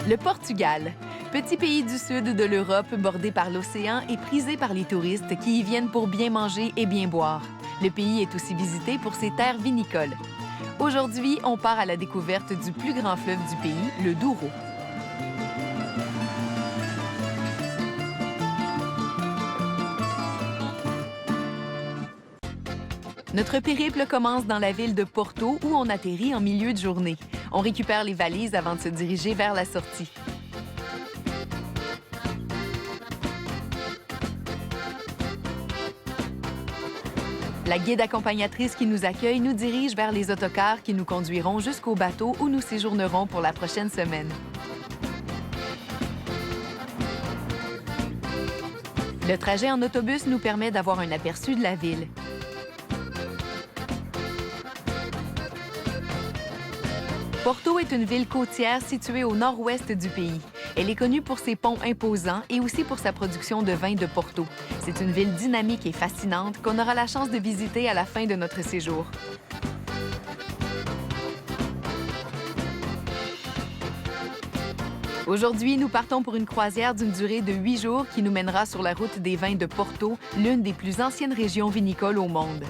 Le Portugal, petit pays du sud de l'Europe bordé par l'océan et prisé par les touristes qui y viennent pour bien manger et bien boire. Le pays est aussi visité pour ses terres vinicoles. Aujourd'hui, on part à la découverte du plus grand fleuve du pays, le Douro. Notre périple commence dans la ville de Porto où on atterrit en milieu de journée. On récupère les valises avant de se diriger vers la sortie. La guide accompagnatrice qui nous accueille nous dirige vers les autocars qui nous conduiront jusqu'au bateau où nous séjournerons pour la prochaine semaine. Le trajet en autobus nous permet d'avoir un aperçu de la ville. Porto est une ville côtière située au nord-ouest du pays. Elle est connue pour ses ponts imposants et aussi pour sa production de vin de Porto. C'est une ville dynamique et fascinante qu'on aura la chance de visiter à la fin de notre séjour. Aujourd'hui, nous partons pour une croisière d'une durée de 8 jours qui nous mènera sur la route des vins de Porto, l'une des plus anciennes régions vinicoles au monde.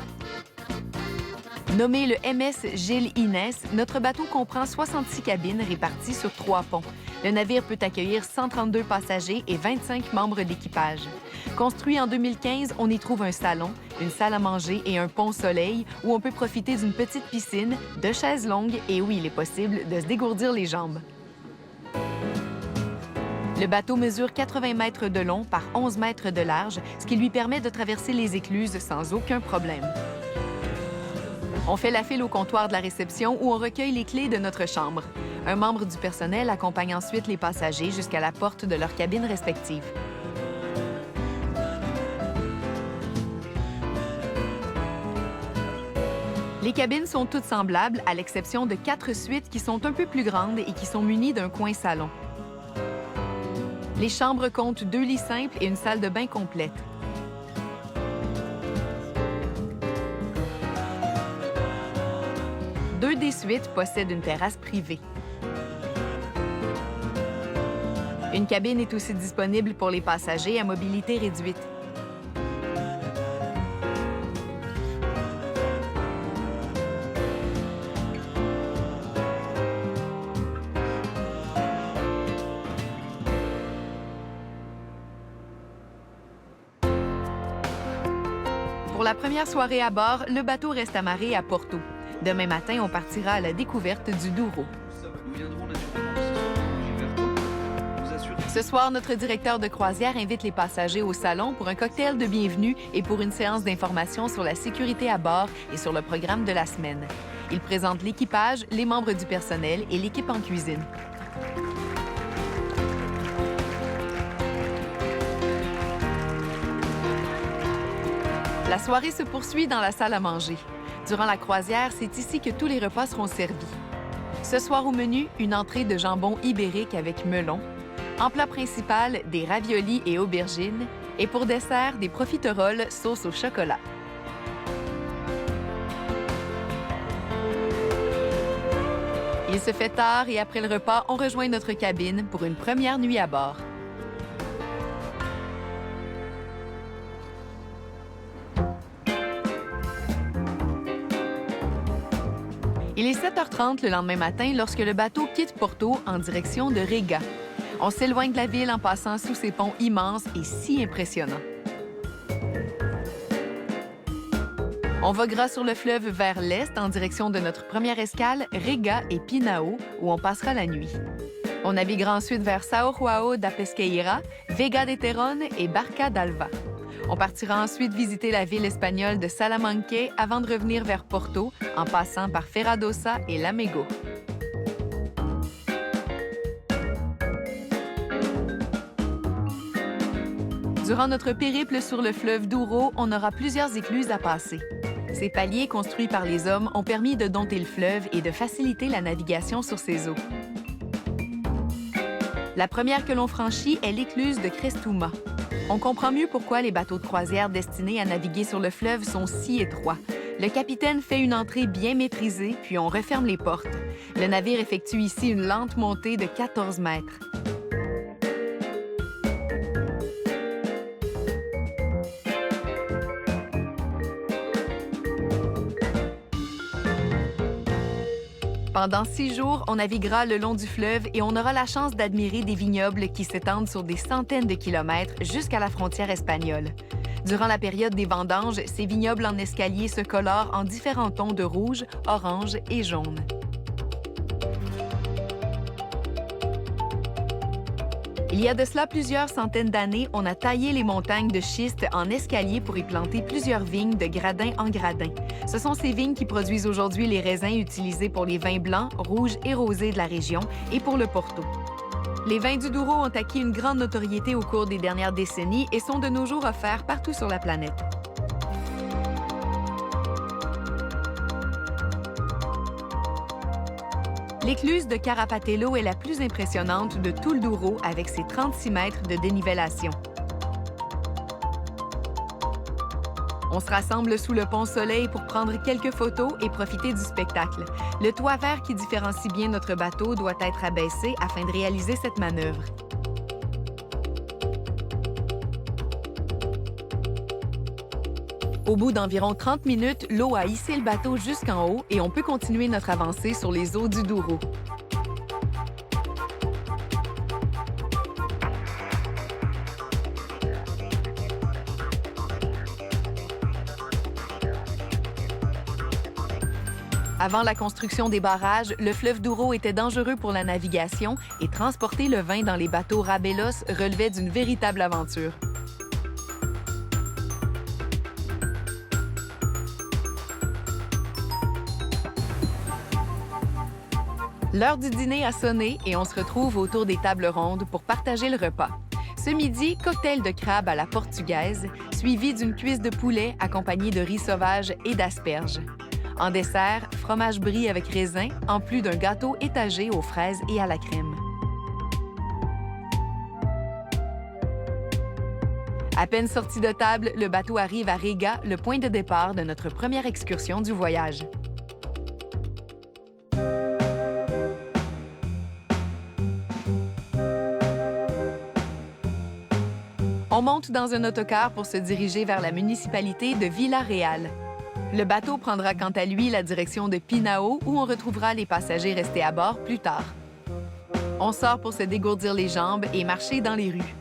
Nommé le MS Gilles Inès, notre bateau comprend 66 cabines réparties sur 3 ponts. Le navire peut accueillir 132 passagers et 25 membres d'équipage. Construit en 2015, on y trouve un salon, une salle à manger et un pont-soleil où on peut profiter d'une petite piscine, de chaises longues et où il est possible de se dégourdir les jambes. Le bateau mesure 80 mètres de long par 11 mètres de large, ce qui lui permet de traverser les écluses sans aucun problème. On fait la file au comptoir de la réception où on recueille les clés de notre chambre. Un membre du personnel accompagne ensuite les passagers jusqu'à la porte de leur cabine respective. Les cabines sont toutes semblables, à l'exception de 4 suites qui sont un peu plus grandes et qui sont munies d'un coin salon. Les chambres comptent 2 lits simples et une salle de bain complète. Deux des suites possèdent une terrasse privée. Une cabine est aussi disponible pour les passagers à mobilité réduite. Pour la première soirée à bord, le bateau reste amarré à Porto. Demain matin, on partira à la découverte du Douro. Ce soir, notre directeur de croisière invite les passagers au salon pour un cocktail de bienvenue et pour une séance d'information sur la sécurité à bord et sur le programme de la semaine. Il présente l'équipage, les membres du personnel et l'équipe en cuisine. La soirée se poursuit dans la salle à manger. Durant la croisière, c'est ici que tous les repas seront servis. Ce soir au menu, une entrée de jambon ibérique avec melon. En plat principal, des raviolis et aubergines. Et pour dessert, des profiteroles sauce au chocolat. Il se fait tard et après le repas, on rejoint notre cabine pour une première nuit à bord. Il est 7h30 le lendemain matin lorsque le bateau quitte Porto en direction de Riga. On s'éloigne de la ville en passant sous ces ponts immenses et si impressionnants. On voguera sur le fleuve vers l'est en direction de notre première escale, Riga et Pinao, où on passera la nuit. On naviguera ensuite vers São João da Pesqueira, Vega de Terron et Barca d'Alva. On partira ensuite visiter la ville espagnole de Salamanque avant de revenir vers Porto, en passant par Ferradossa et Lamego. Durant notre périple sur le fleuve Douro, on aura plusieurs écluses à passer. Ces paliers construits par les hommes ont permis de dompter le fleuve et de faciliter la navigation sur ses eaux. La première que l'on franchit est l'écluse de Crestuma. On comprend mieux pourquoi les bateaux de croisière destinés à naviguer sur le fleuve sont si étroits. Le capitaine fait une entrée bien maîtrisée, puis on referme les portes. Le navire effectue ici une lente montée de 14 mètres. Pendant 6 jours, on naviguera le long du fleuve et on aura la chance d'admirer des vignobles qui s'étendent sur des centaines de kilomètres jusqu'à la frontière espagnole. Durant la période des vendanges, ces vignobles en escalier se colorent en différents tons de rouge, orange et jaune. Il y a de cela plusieurs centaines d'années, on a taillé les montagnes de schiste en escalier pour y planter plusieurs vignes de gradin en gradin. Ce sont ces vignes qui produisent aujourd'hui les raisins utilisés pour les vins blancs, rouges et rosés de la région et pour le Porto. Les vins du Douro ont acquis une grande notoriété au cours des dernières décennies et sont de nos jours offerts partout sur la planète. L'écluse de Carapatello est la plus impressionnante de tout le Douro avec ses 36 mètres de dénivellation. On se rassemble sous le pont Soleil pour prendre quelques photos et profiter du spectacle. Le toit vert qui différencie bien notre bateau doit être abaissé afin de réaliser cette manœuvre. Au bout d'environ 30 minutes, l'eau a hissé le bateau jusqu'en haut et on peut continuer notre avancée sur les eaux du Douro. Avant la construction des barrages, le fleuve Douro était dangereux pour la navigation et transporter le vin dans les bateaux Rabelos relevait d'une véritable aventure. L'heure du dîner a sonné et on se retrouve autour des tables rondes pour partager le repas. Ce midi, cocktail de crabe à la portugaise, suivi d'une cuisse de poulet accompagnée de riz sauvage et d'asperges. En dessert, fromage brie avec raisin, en plus d'un gâteau étagé aux fraises et à la crème. À peine sorti de table, le bateau arrive à Riga, le point de départ de notre première excursion du voyage. On monte dans un autocar pour se diriger vers la municipalité de Vila-Real. Le bateau prendra quant à lui la direction de Pinhao où on retrouvera les passagers restés à bord plus tard. On sort pour se dégourdir les jambes et marcher dans les rues.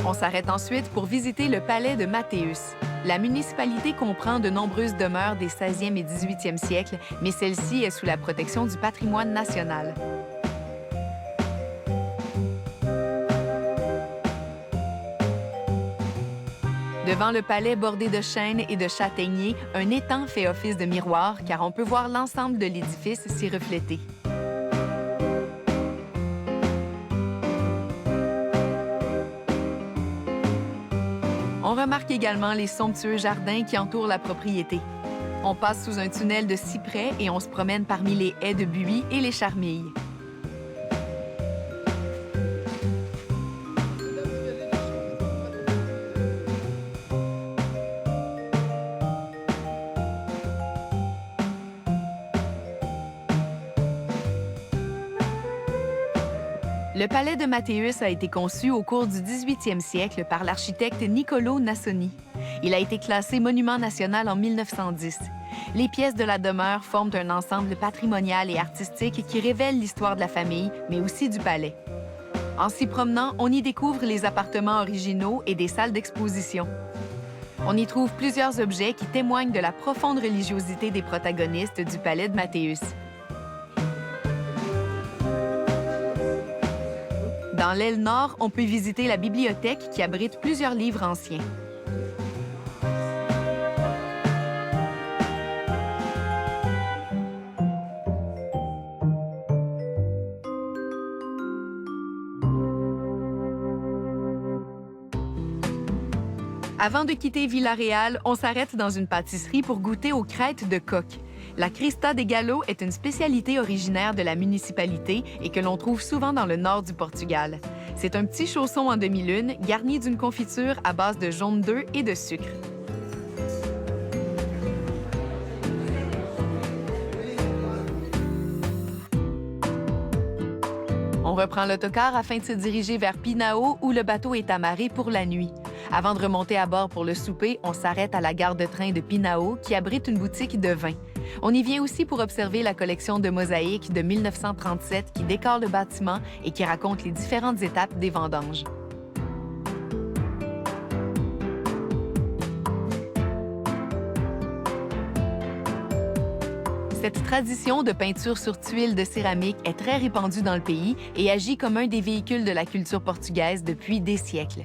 On s'arrête ensuite pour visiter le palais de Mathéus. La municipalité comprend de nombreuses demeures des 16e et 18e siècles, mais celle-ci est sous la protection du patrimoine national. Devant le palais bordé de chênes et de châtaigniers, un étang fait office de miroir car on peut voir l'ensemble de l'édifice s'y refléter. On remarque également les somptueux jardins qui entourent la propriété. On passe sous un tunnel de cyprès et on se promène parmi les haies de buis et les charmilles. Le palais de Mathéus a été conçu au cours du 18e siècle par l'architecte Niccolò Nasoni. Il a été classé monument national en 1910. Les pièces de la demeure forment un ensemble patrimonial et artistique qui révèle l'histoire de la famille, mais aussi du palais. En s'y promenant, on y découvre les appartements originaux et des salles d'exposition. On y trouve plusieurs objets qui témoignent de la profonde religiosité des protagonistes du palais de Mathéus. Dans l'aile nord, on peut visiter la bibliothèque qui abrite plusieurs livres anciens. Avant de quitter Vila-Real, on s'arrête dans une pâtisserie pour goûter aux crêtes de coq. La Crista de Galo est une spécialité originaire de la municipalité et que l'on trouve souvent dans le nord du Portugal. C'est un petit chausson en demi-lune garni d'une confiture à base de jaune d'œuf et de sucre. On reprend l'autocar afin de se diriger vers Pinao où le bateau est amarré pour la nuit. Avant de remonter à bord pour le souper, on s'arrête à la gare de train de Pinao qui abrite une boutique de vin. On y vient aussi pour observer la collection de mosaïques de 1937 qui décore le bâtiment et qui raconte les différentes étapes des vendanges. Cette tradition de peinture sur tuile de céramique est très répandue dans le pays et agit comme un des véhicules de la culture portugaise depuis des siècles.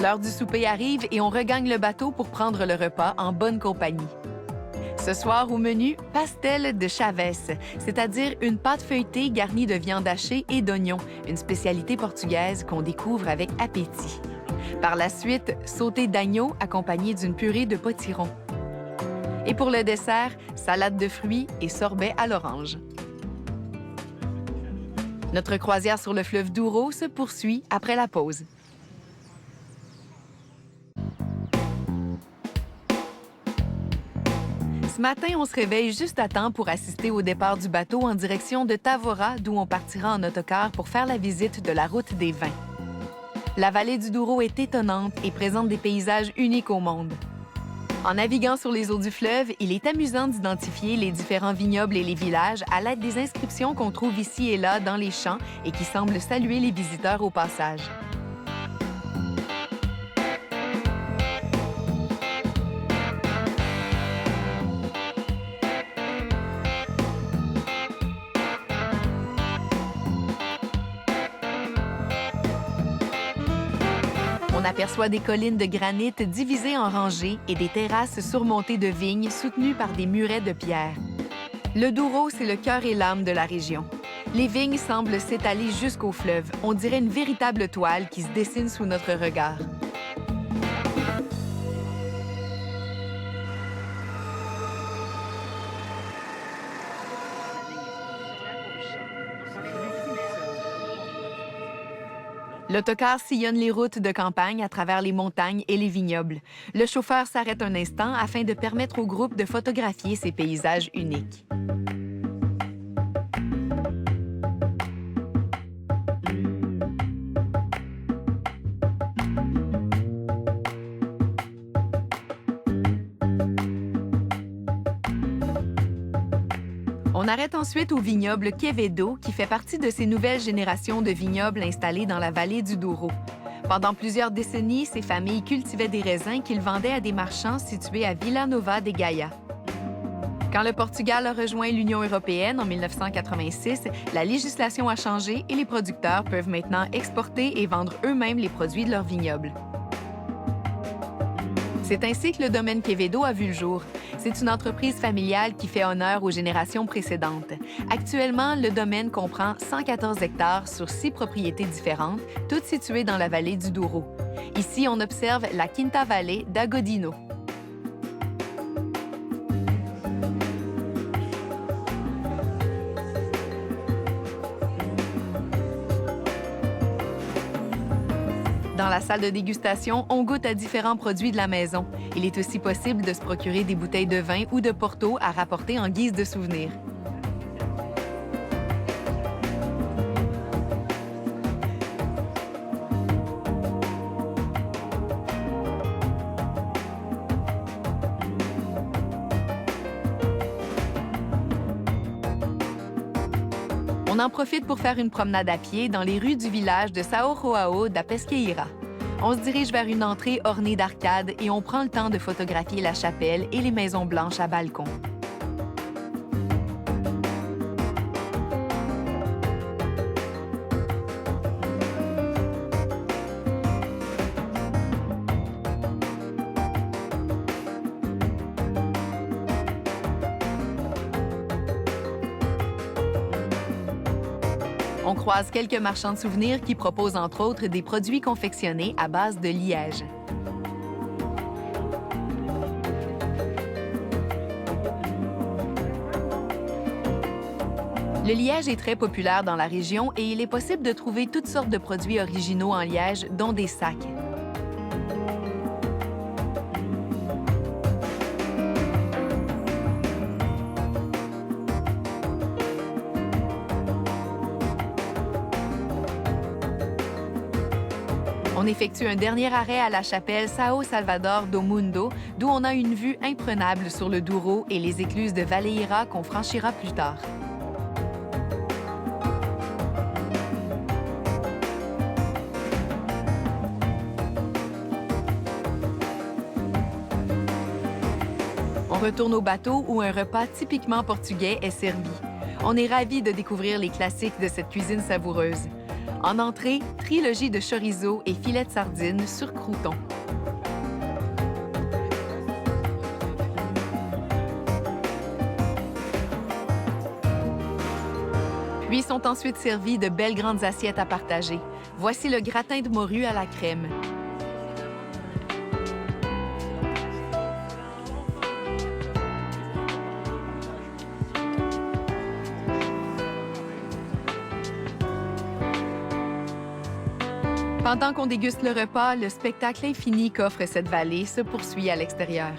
L'heure du souper arrive et on regagne le bateau pour prendre le repas en bonne compagnie. Ce soir, au menu, pastel de chaves, c'est-à-dire une pâte feuilletée garnie de viande hachée et d'oignons, une spécialité portugaise qu'on découvre avec appétit. Par la suite, sauté d'agneau accompagné d'une purée de potiron. Et pour le dessert, salade de fruits et sorbet à l'orange. Notre croisière sur le fleuve Douro se poursuit après la pause. Ce matin, on se réveille juste à temps pour assister au départ du bateau en direction de Tavora, d'où on partira en autocar pour faire la visite de la route des vins. La vallée du Douro est étonnante et présente des paysages uniques au monde. En naviguant sur les eaux du fleuve, il est amusant d'identifier les différents vignobles et les villages à l'aide des inscriptions qu'on trouve ici et là dans les champs et qui semblent saluer les visiteurs au passage. On aperçoit des collines de granit divisées en rangées et des terrasses surmontées de vignes soutenues par des murets de pierre. Le Douro, c'est le cœur et l'âme de la région. Les vignes semblent s'étaler jusqu'au fleuve. On dirait une véritable toile qui se dessine sous notre regard. L'autocar sillonne les routes de campagne à travers les montagnes et les vignobles. Le chauffeur s'arrête un instant afin de permettre au groupe de photographier ces paysages uniques. On arrête ensuite au vignoble Quevedo, qui fait partie de ces nouvelles générations de vignobles installés dans la vallée du Douro. Pendant plusieurs décennies, ces familles cultivaient des raisins qu'ils vendaient à des marchands situés à Vila Nova de Gaia. Quand le Portugal a rejoint l'Union européenne en 1986, la législation a changé et les producteurs peuvent maintenant exporter et vendre eux-mêmes les produits de leur vignoble. C'est ainsi que le domaine Quevedo a vu le jour. C'est une entreprise familiale qui fait honneur aux générations précédentes. Actuellement, le domaine comprend 114 hectares sur 6 propriétés différentes, toutes situées dans la vallée du Douro. Ici, on observe la Quinta Valley d'Agodino. Dans la salle de dégustation, on goûte à différents produits de la maison. Il est aussi possible de se procurer des bouteilles de vin ou de Porto à rapporter en guise de souvenir. On en profite pour faire une promenade à pied dans les rues du village de São João da Pesqueira. On se dirige vers une entrée ornée d'arcades et on prend le temps de photographier la chapelle et les maisons blanches à balcon. On croise quelques marchands de souvenirs qui proposent entre autres des produits confectionnés à base de liège. Le liège est très populaire dans la région et il est possible de trouver toutes sortes de produits originaux en liège, dont des sacs. On effectue un dernier arrêt à la chapelle São Salvador do Mundo, d'où on a une vue imprenable sur le Douro et les écluses de Valleira qu'on franchira plus tard. On retourne au bateau où un repas typiquement portugais est servi. On est ravis de découvrir les classiques de cette cuisine savoureuse. En entrée, trilogie de chorizo et filets de sardines sur croûtons. Puis sont ensuite servis de belles grandes assiettes à partager. Voici le gratin de morue à la crème. Pendant qu'on déguste le repas, le spectacle infini qu'offre cette vallée se poursuit à l'extérieur.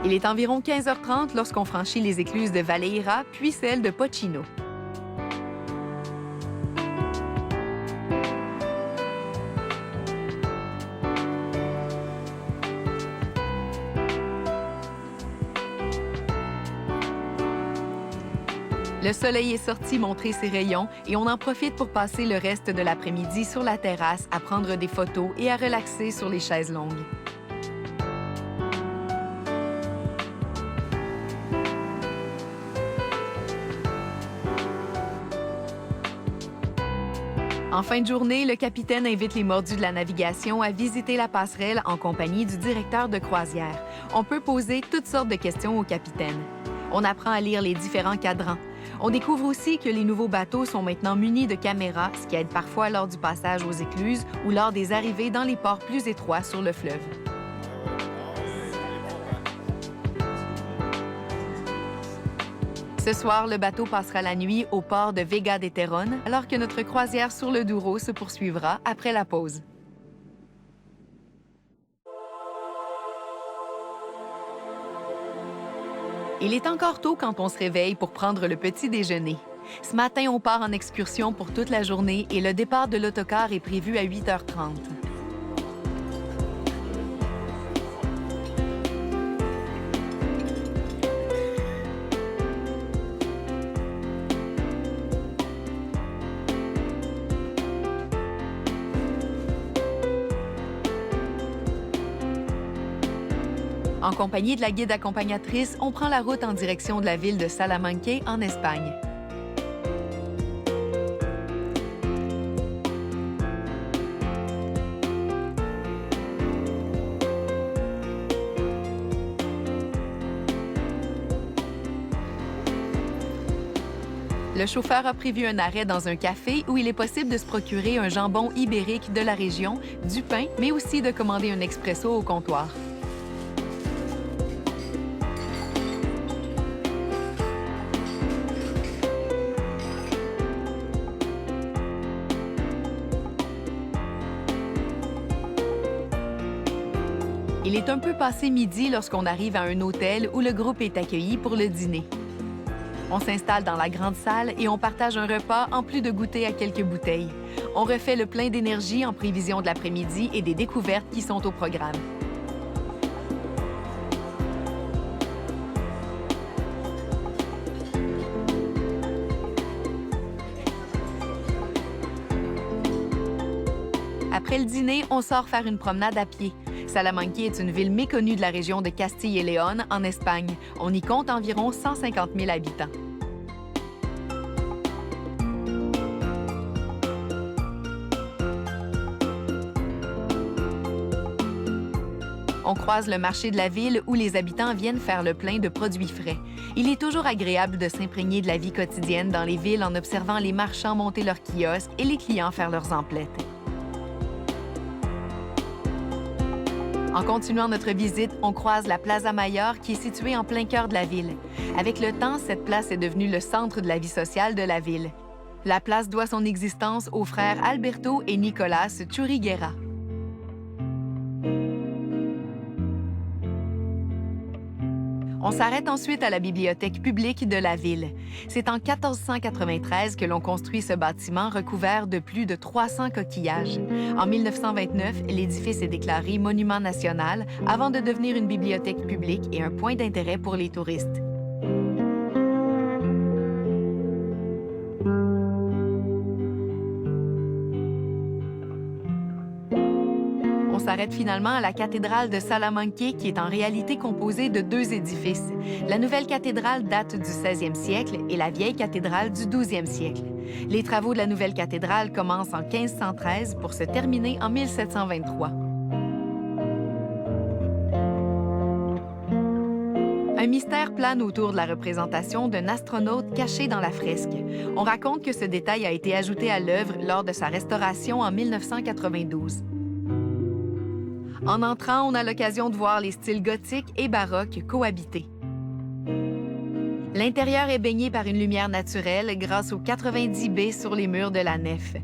Il est environ 15h30 lorsqu'on franchit les écluses de Valleira, puis celles de Pochino. Le soleil est sorti montrer ses rayons et on en profite pour passer le reste de l'après-midi sur la terrasse à prendre des photos et à relaxer sur les chaises longues. En fin de journée, le capitaine invite les mordus de la navigation à visiter la passerelle en compagnie du directeur de croisière. On peut poser toutes sortes de questions au capitaine. On apprend à lire les différents cadrans. On découvre aussi que les nouveaux bateaux sont maintenant munis de caméras, ce qui aide parfois lors du passage aux écluses ou lors des arrivées dans les ports plus étroits sur le fleuve. Ce soir, le bateau passera la nuit au port de Vega de Terron, alors que notre croisière sur le Douro se poursuivra après la pause. Il est encore tôt quand on se réveille pour prendre le petit déjeuner. Ce matin, on part en excursion pour toute la journée et le départ de l'autocar est prévu à 8h30. En compagnie de la guide accompagnatrice, on prend la route en direction de la ville de Salamanque, en Espagne. Le chauffeur a prévu un arrêt dans un café où il est possible de se procurer un jambon ibérique de la région, du pain, mais aussi de commander un expresso au comptoir. Il est un peu passé midi lorsqu'on arrive à un hôtel où le groupe est accueilli pour le dîner. On s'installe dans la grande salle et on partage un repas en plus de goûter à quelques bouteilles. On refait le plein d'énergie en prévision de l'après-midi et des découvertes qui sont au programme. Après le dîner, on sort faire une promenade à pied. Salamanque est une ville méconnue de la région de Castille et Léon, en Espagne. On y compte environ 150 000 habitants. On croise le marché de la ville où les habitants viennent faire le plein de produits frais. Il est toujours agréable de s'imprégner de la vie quotidienne dans les villes en observant les marchands monter leurs kiosques et les clients faire leurs emplettes. En continuant notre visite, on croise la Plaza Mayor qui est située en plein cœur de la ville. Avec le temps, cette place est devenue le centre de la vie sociale de la ville. La place doit son existence aux frères Alberto et Nicolas Churriguera. On s'arrête ensuite à la bibliothèque publique de la ville. C'est en 1493 que l'on construit ce bâtiment recouvert de plus de 300 coquillages. En 1929, l'édifice est déclaré monument national avant de devenir une bibliothèque publique et un point d'intérêt pour les touristes. On s'arrête finalement à la cathédrale de Salamanque, qui est en réalité composée de deux édifices. La nouvelle cathédrale date du 16e siècle et la vieille cathédrale du 12e siècle. Les travaux de la nouvelle cathédrale commencent en 1513 pour se terminer en 1723. Un mystère plane autour de la représentation d'un astronaute caché dans la fresque. On raconte que ce détail a été ajouté à l'œuvre lors de sa restauration en 1992. En entrant, on a l'occasion de voir les styles gothique et baroque cohabiter. L'intérieur est baigné par une lumière naturelle grâce aux 90 baies sur les murs de la nef.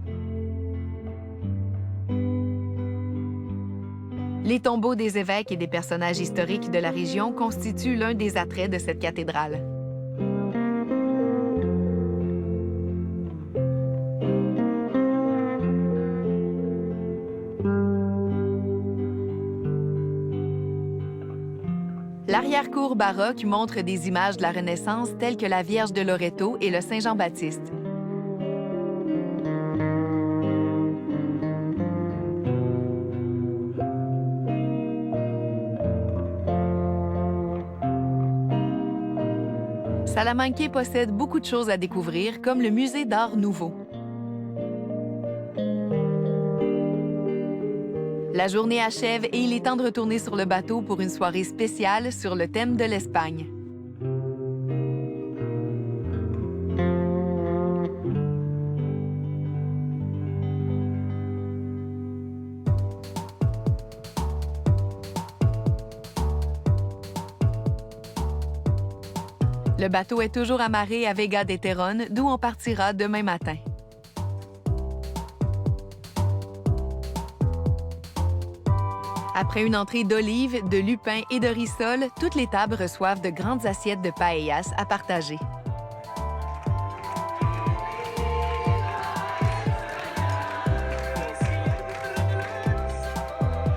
Les tombeaux des évêques et des personnages historiques de la région constituent l'un des attraits de cette cathédrale. L'arrière-cour baroque montre des images de la Renaissance telles que la Vierge de Loreto et le Saint Jean-Baptiste. Salamanque possède beaucoup de choses à découvrir, comme le musée d'art nouveau. La journée achève et il est temps de retourner sur le bateau pour une soirée spéciale sur le thème de l'Espagne. Le bateau est toujours amarré à Vega de Terón, d'où on partira demain matin. Après une entrée d'olives, de lupins et de rissole, toutes les tables reçoivent de grandes assiettes de paellas à partager.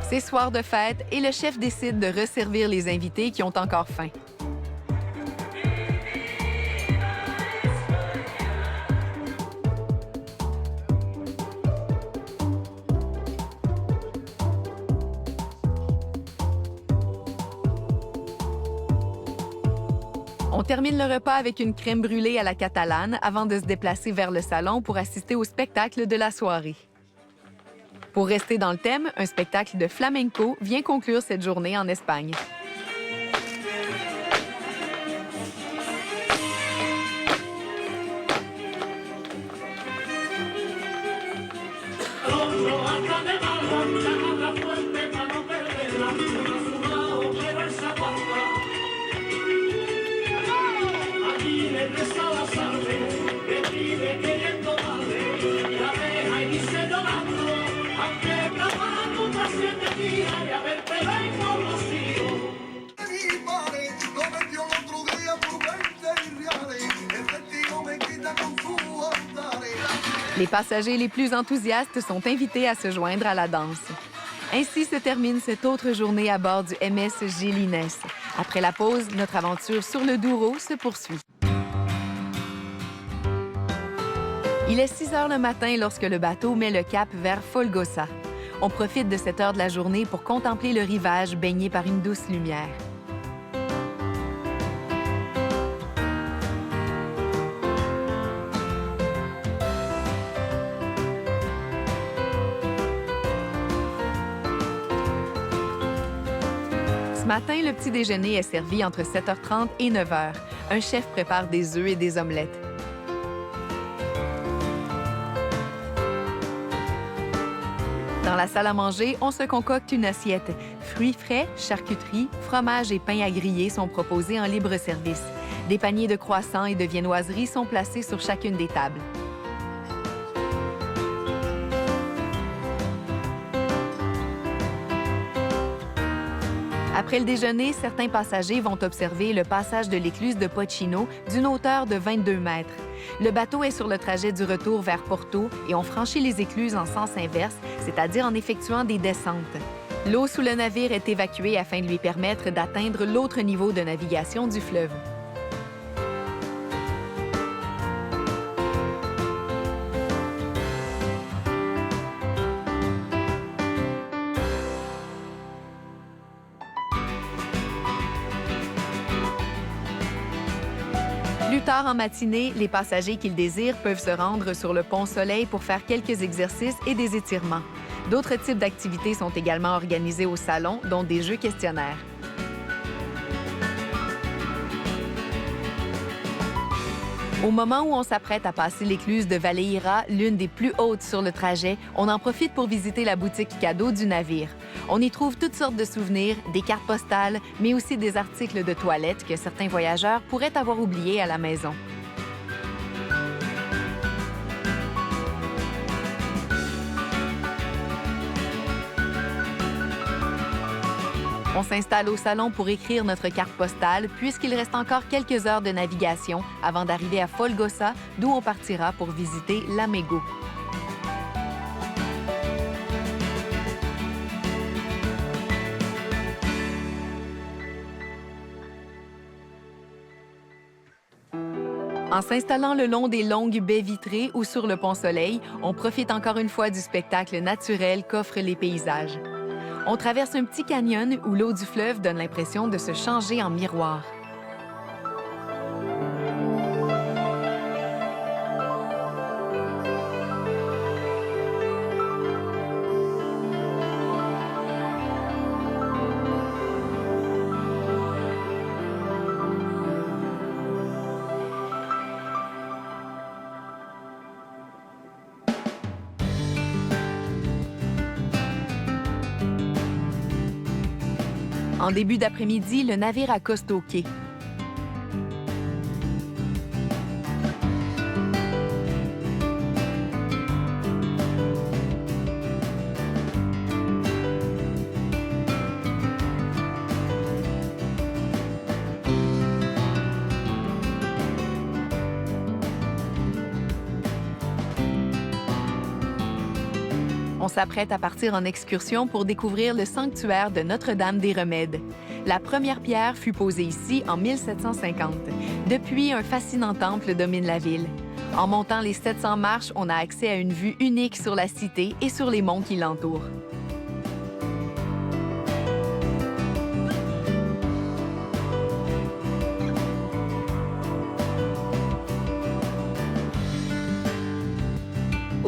C'est soir de fête et le chef décide de resservir les invités qui ont encore faim. On termine le repas avec une crème brûlée à la catalane avant de se déplacer vers le salon pour assister au spectacle de la soirée. Pour rester dans le thème, un spectacle de flamenco vient conclure cette journée en Espagne. Les passagers les plus enthousiastes sont invités à se joindre à la danse. Ainsi se termine cette autre journée à bord du MS Gélines. Après la pause, notre aventure sur le Douro se poursuit. Il est 6 heures le matin lorsque le bateau met le cap vers Folgossa. On profite de cette heure de la journée pour contempler le rivage baigné par une douce lumière. Ce matin, le petit déjeuner est servi entre 7h30 et 9h. Un chef prépare des œufs et des omelettes. Dans la salle à manger, on se concocte une assiette. Fruits frais, charcuterie, fromage et pain à griller sont proposés en libre service. Des paniers de croissants et de viennoiseries sont placés sur chacune des tables. Après le déjeuner, certains passagers vont observer le passage de l'écluse de Pochino d'une hauteur de 22 mètres. Le bateau est sur le trajet du retour vers Porto et on franchit les écluses en sens inverse, c'est-à-dire en effectuant des descentes. L'eau sous le navire est évacuée afin de lui permettre d'atteindre l'autre niveau de navigation du fleuve. Plus tard en matinée, les passagers qui le désirent peuvent se rendre sur le pont Soleil pour faire quelques exercices et des étirements. D'autres types d'activités sont également organisés au salon, dont des jeux questionnaires. Au moment où on s'apprête à passer l'écluse de Valleira, l'une des plus hautes sur le trajet, on en profite pour visiter la boutique cadeau du navire. On y trouve toutes sortes de souvenirs, des cartes postales, mais aussi des articles de toilette que certains voyageurs pourraient avoir oubliés à la maison. On s'installe au salon pour écrire notre carte postale puisqu'il reste encore quelques heures de navigation avant d'arriver à Folgoça, d'où on partira pour visiter Lamego. En s'installant le long des longues baies vitrées ou sur le pont Soleil, on profite encore une fois du spectacle naturel qu'offrent les paysages. On traverse un petit canyon où l'eau du fleuve donne l'impression de se changer en miroir. En début d'après-midi, le navire accoste au quai. On s'apprête à partir en excursion pour découvrir le sanctuaire de Notre-Dame des Remèdes. La première pierre fut posée ici en 1750. Depuis, un fascinant temple domine la ville. En montant les 700 marches, on a accès à une vue unique sur la cité et sur les monts qui l'entourent.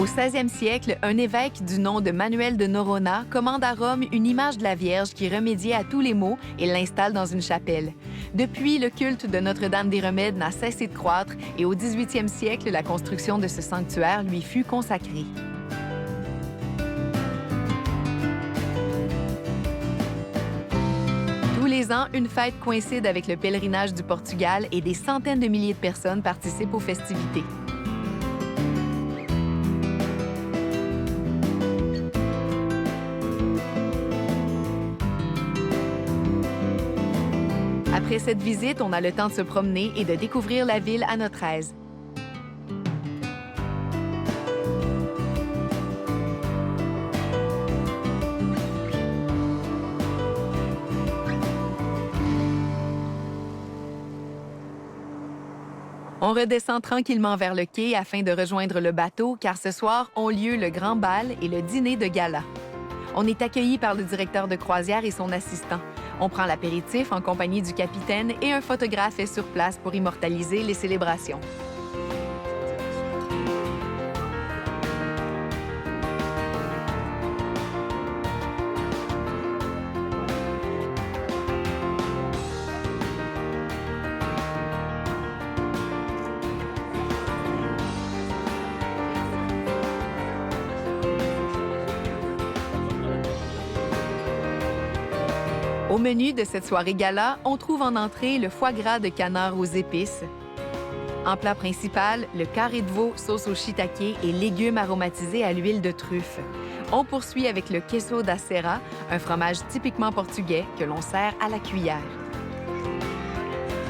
Au 16e siècle, un évêque du nom de Manuel de Noronha commande à Rome une image de la Vierge qui remédiait à tous les maux et l'installe dans une chapelle. Depuis, le culte de Notre-Dame des Remèdes n'a cessé de croître et au 18e siècle, la construction de ce sanctuaire lui fut consacrée. Tous les ans, une fête coïncide avec le pèlerinage du Portugal et des centaines de milliers de personnes participent aux festivités. Après cette visite, on a le temps de se promener et de découvrir la ville à notre aise. On redescend tranquillement vers le quai afin de rejoindre le bateau, car ce soir ont lieu le grand bal et le dîner de gala. On est accueilli par le directeur de croisière et son assistant. On prend l'apéritif en compagnie du capitaine et un photographe est sur place pour immortaliser les célébrations. Au menu de cette soirée gala, on trouve en entrée le foie gras de canard aux épices, En plat principal, le carré de veau, sauce au shiitake et légumes aromatisés à l'huile de truffe. On poursuit avec le queso da serra, un fromage typiquement portugais que l'on sert à la cuillère.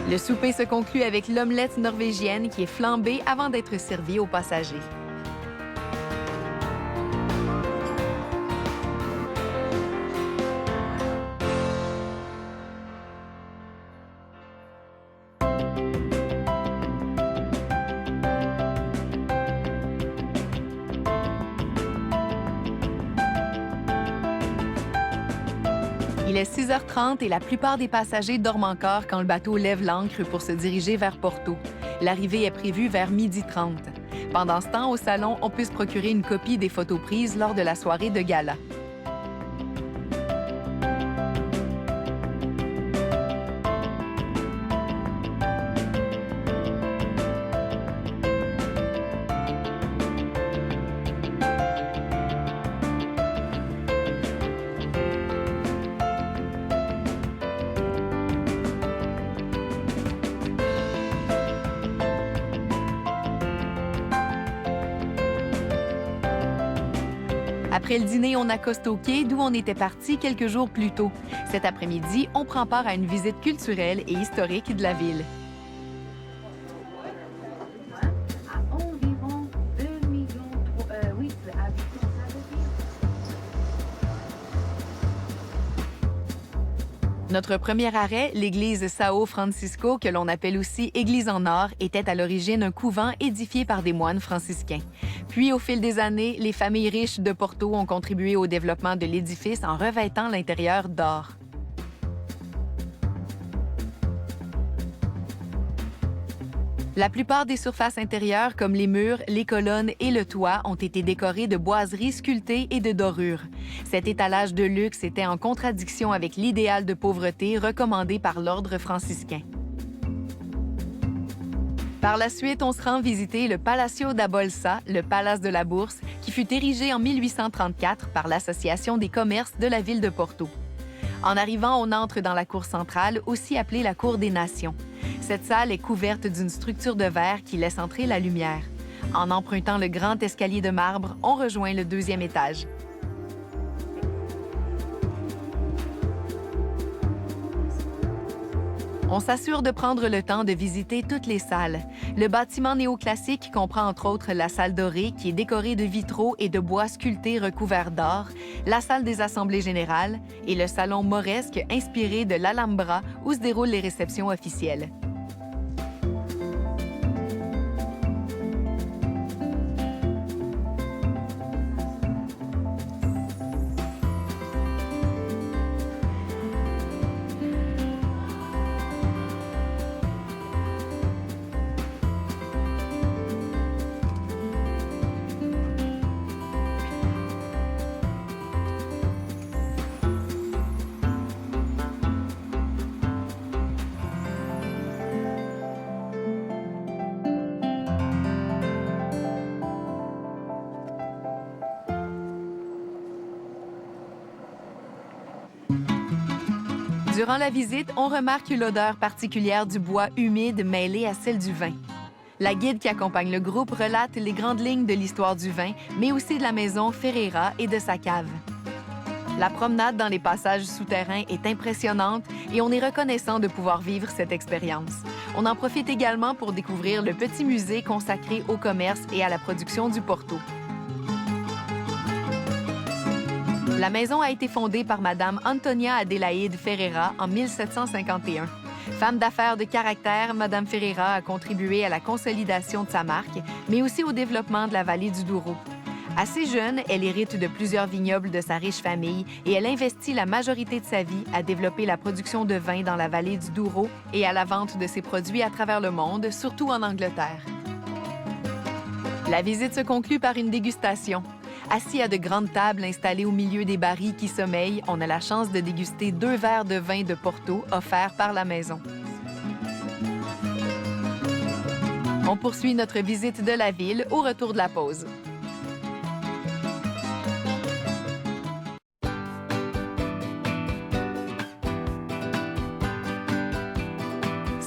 Le souper se conclut avec l'omelette norvégienne qui est flambée avant d'être servie aux passagers. Il est 6h30 et la plupart des passagers dorment encore quand le bateau lève l'ancre pour se diriger vers Porto. L'arrivée est prévue vers 12h30. Pendant ce temps, au salon, on peut se procurer une copie des photos prises lors de la soirée de gala. Après le dîner, on accoste au quai d'où on était parti quelques jours plus tôt. Cet après-midi, on prend part à une visite culturelle et historique de la ville. À environ 2 millions habitants. Notre premier arrêt, l'église São Francisco, que l'on appelle aussi Église en or, était à l'origine un couvent édifié par des moines franciscains. Puis, au fil des années, les familles riches de Porto ont contribué au développement de l'édifice en revêtant l'intérieur d'or. La plupart des surfaces intérieures, comme les murs, les colonnes et le toit, ont été décorées de boiseries sculptées et de dorures. Cet étalage de luxe était en contradiction avec l'idéal de pauvreté recommandé par l'ordre franciscain. Par la suite, on se rend visiter le Palacio da Bolsa, le Palace de la Bourse, qui fut érigé en 1834 par l'Association des commerces de la ville de Porto. En arrivant, on entre dans la cour centrale, aussi appelée la Cour des Nations. Cette salle est couverte d'une structure de verre qui laisse entrer la lumière. En empruntant le grand escalier de marbre, on rejoint le deuxième étage. On s'assure de prendre le temps de visiter toutes les salles. Le bâtiment néoclassique comprend entre autres la salle dorée qui est décorée de vitraux et de bois sculptés recouverts d'or, la salle des assemblées générales et le salon mauresque inspiré de l'Alhambra où se déroulent les réceptions officielles. Durant la visite, on remarque l'odeur particulière du bois humide mêlée à celle du vin. La guide qui accompagne le groupe relate les grandes lignes de l'histoire du vin, mais aussi de la maison Ferreira et de sa cave. La promenade dans les passages souterrains est impressionnante et on est reconnaissant de pouvoir vivre cette expérience. On en profite également pour découvrir le petit musée consacré au commerce et à la production du Porto. La maison a été fondée par Madame Antonia Adelaide Ferreira en 1751. Femme d'affaires de caractère, Madame Ferreira a contribué à la consolidation de sa marque, mais aussi au développement de la vallée du Douro. Assez jeune, elle hérite de plusieurs vignobles de sa riche famille et elle investit la majorité de sa vie à développer la production de vin dans la vallée du Douro et à la vente de ses produits à travers le monde, surtout en Angleterre. La visite se conclut par une dégustation. Assis à de grandes tables installées au milieu des barils qui sommeillent, on a la chance de déguster 2 verres de vin de Porto offerts par la maison. On poursuit notre visite de la ville au retour de la pause.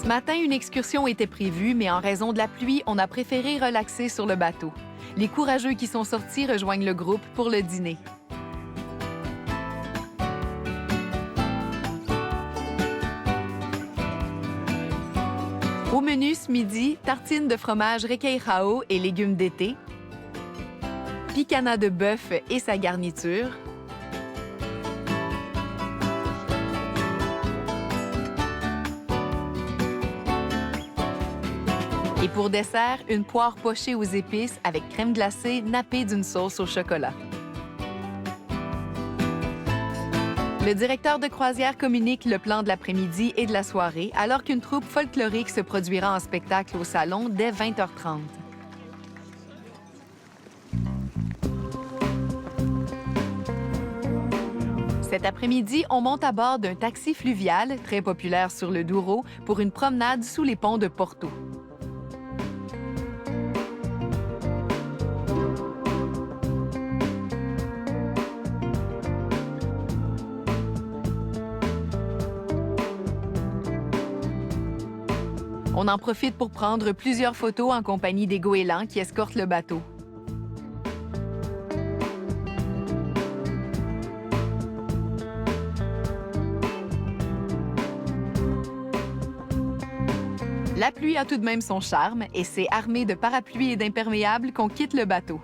Ce matin, une excursion était prévue, mais en raison de la pluie, on a préféré relaxer sur le bateau. Les courageux qui sont sortis rejoignent le groupe pour le dîner. Au menu ce midi, tartines de fromage requeijao et légumes d'été, picana de bœuf et sa garniture, et pour dessert, une poire pochée aux épices avec crème glacée nappée d'une sauce au chocolat. Le directeur de croisière communique le plan de l'après-midi et de la soirée, alors qu'une troupe folklorique se produira en spectacle au salon dès 20h30. Cet après-midi, on monte à bord d'un taxi fluvial, très populaire sur le Douro, pour une promenade sous les ponts de Porto. On en profite pour prendre plusieurs photos en compagnie des goélands qui escortent le bateau. La pluie a tout de même son charme et c'est armé de parapluies et d'imperméables qu'on quitte le bateau.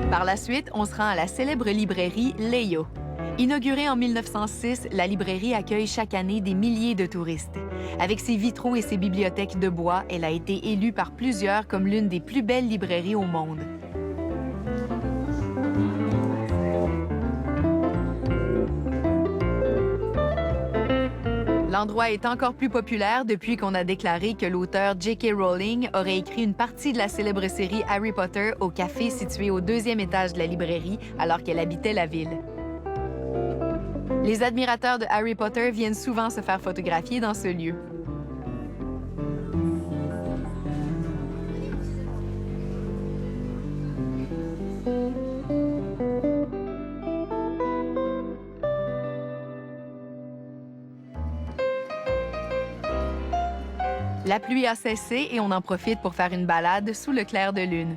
Par la suite, on se rend à la célèbre librairie Leio. Inaugurée en 1906, la librairie accueille chaque année des milliers de touristes. Avec ses vitraux et ses bibliothèques de bois, elle a été élue par plusieurs comme l'une des plus belles librairies au monde. L'endroit est encore plus populaire depuis qu'on a déclaré que l'auteur J.K. Rowling aurait écrit une partie de la célèbre série Harry Potter au café situé au 2e étage de la librairie alors qu'elle habitait la ville. Les admirateurs de Harry Potter viennent souvent se faire photographier dans ce lieu. La pluie a cessé et on en profite pour faire une balade sous le clair de lune.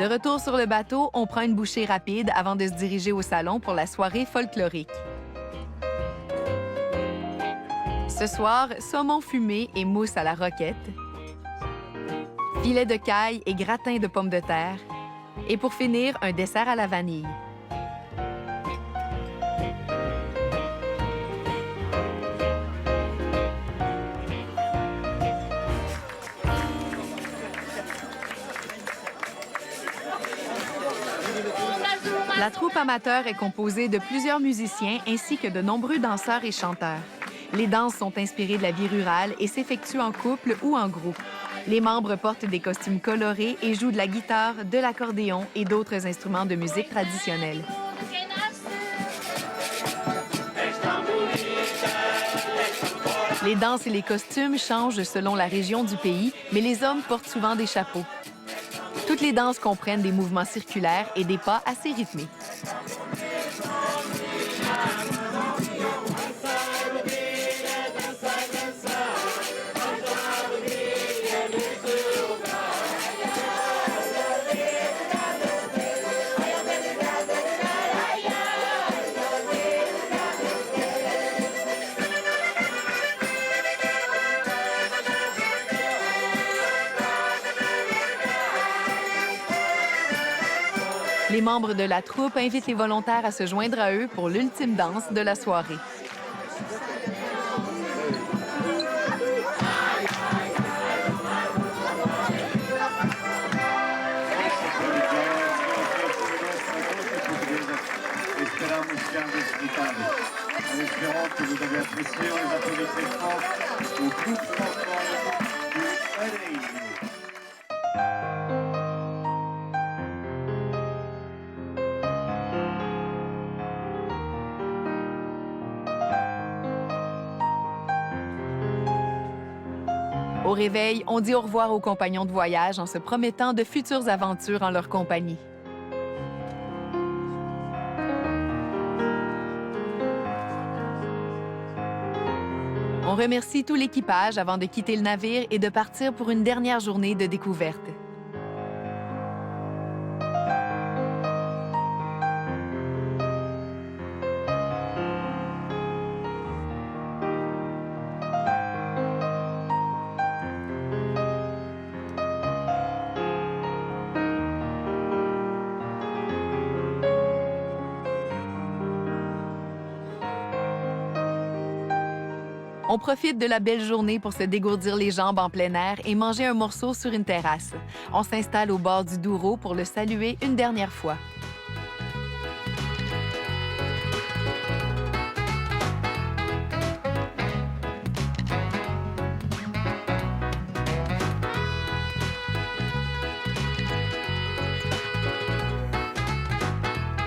De retour sur le bateau, on prend une bouchée rapide avant de se diriger au salon pour la soirée folklorique. Ce soir, saumon fumé et mousse à la roquette, filet de caille et gratin de pommes de terre, et pour finir, un dessert à la vanille. La troupe amateur est composée de plusieurs musiciens ainsi que de nombreux danseurs et chanteurs. Les danses sont inspirées de la vie rurale et s'effectuent en couple ou en groupe. Les membres portent des costumes colorés et jouent de la guitare, de l'accordéon et d'autres instruments de musique traditionnelle. Les danses et les costumes changent selon la région du pays, mais les hommes portent souvent des chapeaux. Toutes les danses comprennent des mouvements circulaires et des pas assez rythmés. Les membres de la troupe invitent les volontaires à se joindre à eux pour l'ultime danse de la soirée. Esperamos que han disfrutado. En espérant que vous avez apprécié, on les applaudit très fort au groupe francophone du Ereigno. Au réveil, on dit au revoir aux compagnons de voyage en se promettant de futures aventures en leur compagnie. On remercie tout l'équipage avant de quitter le navire et de partir pour une dernière journée de découverte. On profite de la belle journée pour se dégourdir les jambes en plein air et manger un morceau sur une terrasse. On s'installe au bord du Douro pour le saluer une dernière fois.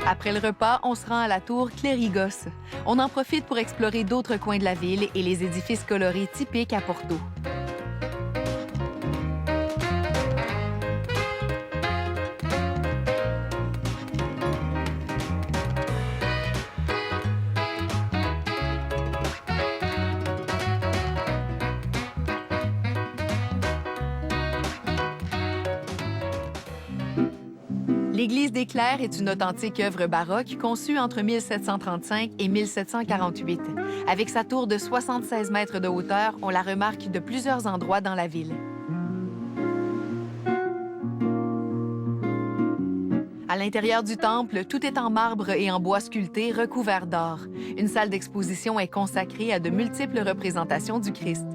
Après le repas, on se rend à la tour Clérigos. On en profite pour explorer d'autres coins de la ville et les édifices colorés typiques à Porto. L'église des Clercs est une authentique œuvre baroque conçue entre 1735 et 1748. Avec sa tour de 76 mètres de hauteur, on la remarque de plusieurs endroits dans la ville. À l'intérieur du temple, tout est en marbre et en bois sculpté recouvert d'or. Une salle d'exposition est consacrée à de multiples représentations du Christ.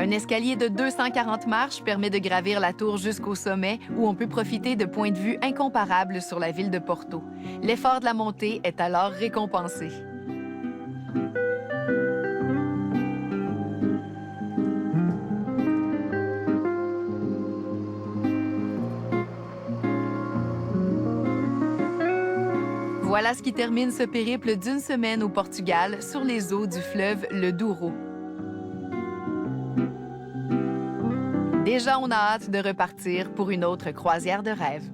Un escalier de 240 marches permet de gravir la tour jusqu'au sommet où on peut profiter de points de vue incomparables sur la ville de Porto. L'effort de la montée est alors récompensé. Voilà ce qui termine ce périple d'une semaine au Portugal sur les eaux du fleuve le Douro. Déjà, on a hâte de repartir pour une autre croisière de rêve.